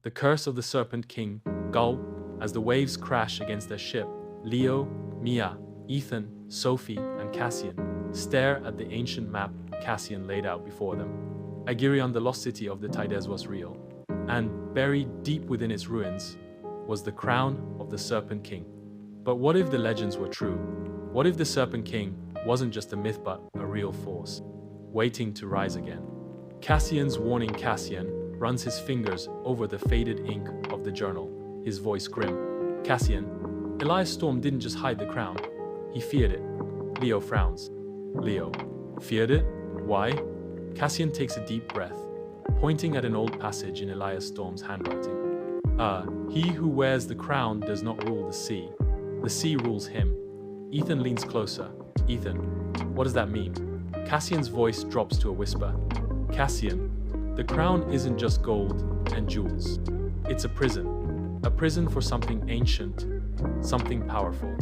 The curse of the Serpent King gulp as the waves crash against their ship. Leo, Mia, Ethan, Sophie, and Cassian stare at the ancient map Cassian laid out before them. Agirion, the lost city of the Tydes, was real, and buried deep within its ruins was the crown of the Serpent King. But what if the legends were true? What if the Serpent King wasn't just a myth but a real force, waiting to rise again? Cassian's warning. Cassian runs his fingers over the faded ink of the journal, his voice grim. Cassian, Elias Storm didn't just hide the crown, he feared it. Leo frowns. Leo, feared it? Why? Cassian takes a deep breath, pointing at an old passage in Elias Storm's handwriting. He who wears the crown does not rule the sea rules him. Ethan leans closer. Ethan, what does that mean? Cassian's voice drops to a whisper. Cassian, the crown isn't just gold and jewels. It's a prison for something ancient, something powerful.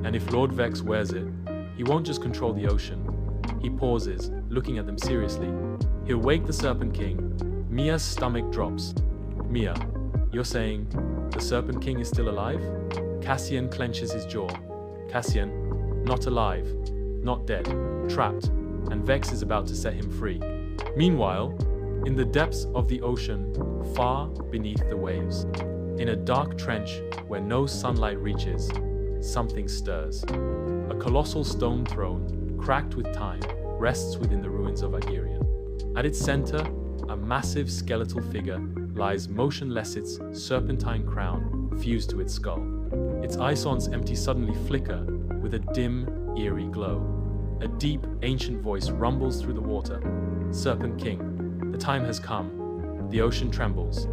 And if Lord Vex wears it, he won't just control the ocean. He pauses, looking at them seriously. He'll wake the Serpent King. Mia's stomach drops. Mia, you're saying the Serpent King is still alive? Cassian clenches his jaw. Cassian, not alive, not dead, trapped, and Vex is about to set him free. Meanwhile, in the depths of the ocean, far beneath the waves, in a dark trench where no sunlight reaches, something stirs. A colossal stone throne, cracked with time, rests within the ruins of Agirion. At its center, a massive skeletal figure lies motionless, its serpentine crown fused to its skull. Its eye-sockets empty suddenly flicker with a dim, eerie glow. A deep, ancient voice rumbles through the water. Serpent King, the time has come. The ocean trembles.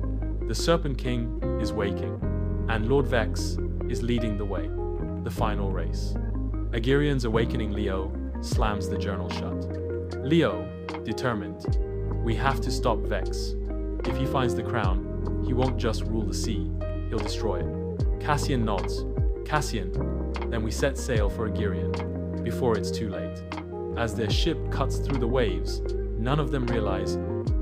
The Serpent King is waking, and Lord Vex is leading the way. The final race. Agirion's awakening. Leo slams the journal shut. Leo, determined, we have to stop Vex. If he finds the crown, he won't just rule the sea, he'll destroy it. Cassian nods. Cassian, then we set sail for Agirion, before it's too late. As their ship cuts through the waves, none of them realize,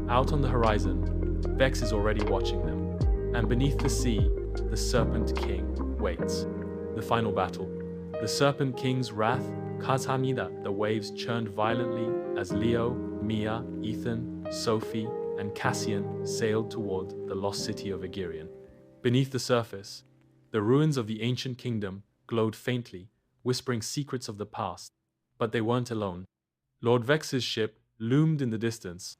out on the horizon, Vex is already watching them. And beneath the sea, the Serpent King waits. The final battle. The Serpent King's wrath, Kazhamida, the waves churned violently as Leo, Mia, Ethan, Sophie, and Cassian sailed toward the lost city of Agirion. Beneath the surface, the ruins of the ancient kingdom glowed faintly, whispering secrets of the past. But they weren't alone. Lord Vex's ship loomed in the distance,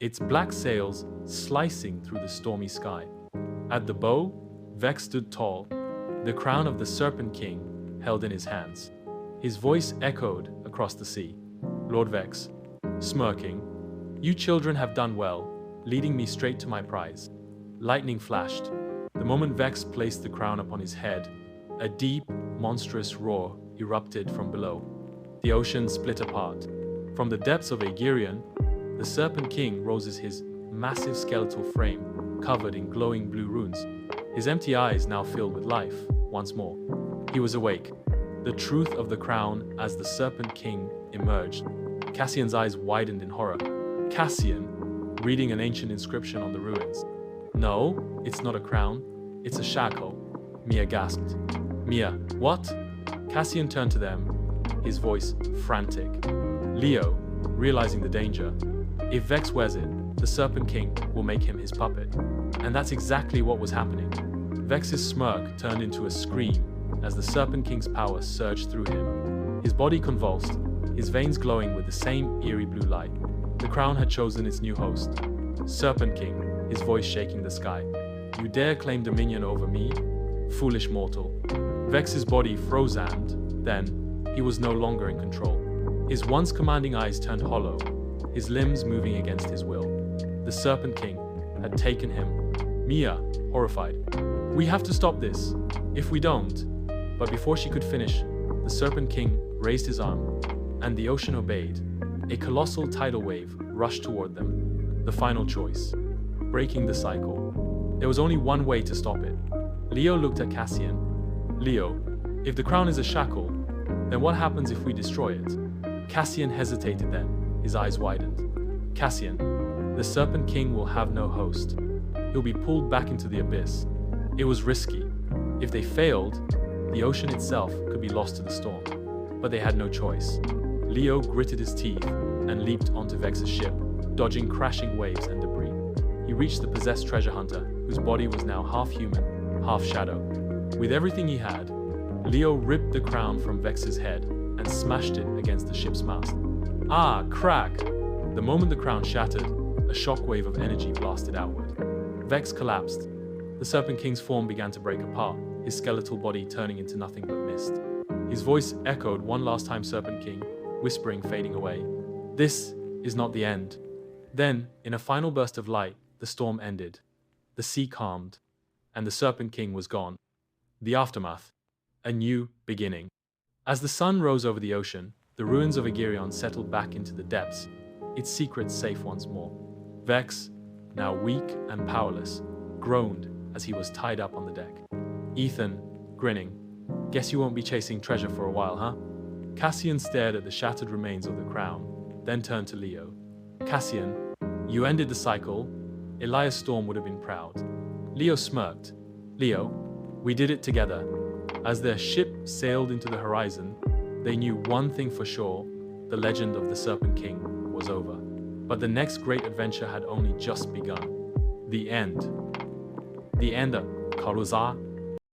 its black sails slicing through the stormy sky. At the bow, Vex stood tall, the crown of the Serpent King held in his hands. His voice echoed across the sea. Lord Vex, smirking, you children have done well, leading me straight to my prize. Lightning flashed. The moment Vex placed the crown upon his head, a deep, monstrous roar erupted from below. The ocean split apart. From the depths of Agirion, the Serpent King roses his massive skeletal frame, covered in glowing blue runes. His empty eyes now filled with life, once more. He was awake. The truth of the crown as the Serpent King emerged. Cassian's eyes widened in horror. Cassian, reading an ancient inscription on the ruins. No, it's not a crown. It's a shackle. Mia gasped. Mia, what? Cassian turned to them, his voice frantic. Leo, realizing the danger. If Vex wears it, the Serpent King will make him his puppet. And that's exactly what was happening. Vex's smirk turned into a scream as the Serpent King's power surged through him. His body convulsed, his veins glowing with the same eerie blue light. The crown had chosen its new host. Serpent King, his voice shaking the sky. You dare claim dominion over me? Foolish mortal. Vex's body froze and, then, he was no longer in control. His once commanding eyes turned hollow, his limbs moving against his will. The Serpent King had taken him. Mia, horrified. We have to stop this. If we don't. But before she could finish, the Serpent King raised his arm, and the ocean obeyed. A colossal tidal wave rushed toward them. The final choice. Breaking the cycle. There was only one way to stop it. Leo looked at Cassian. Leo, if the crown is a shackle, then what happens if we destroy it? Cassian hesitated then, his eyes widened. Cassian, the Serpent King will have no host. he'll be pulled back into the abyss. It was risky. If they failed, the ocean itself could be lost to the storm. But they had no choice. Leo gritted his teeth and leaped onto Vex's ship, dodging crashing waves and debris. He reached the possessed treasure hunter, whose body was now half human, half shadow. With everything he had, Leo ripped the crown from Vex's head and smashed it against the ship's mast. Ah, crack! The moment the crown shattered, a shockwave of energy blasted outward. Vex collapsed. The Serpent King's form began to break apart, his skeletal body turning into nothing but mist. His voice echoed one last time, Serpent King, whispering, fading away. This is not the end. Then, in a final burst of light, the storm ended. The sea calmed, and the Serpent King was gone. The aftermath. A new beginning. As the sun rose over the ocean, the ruins of Aegirion settled back into the depths, its secrets safe once more. Vex, now weak and powerless, groaned as he was tied up on the deck. Ethan, grinning, "Guess you won't be chasing treasure for a while, huh?" Cassian stared at the shattered remains of the crown, then turned to Leo. "Cassian, you ended the cycle. Elias Storm would have been proud." Leo smirked. "Leo, we did it together." As their ship sailed into the horizon, they knew one thing for sure: the legend of the Serpent King was over. But the next great adventure had only just begun. The end. The end of Karuza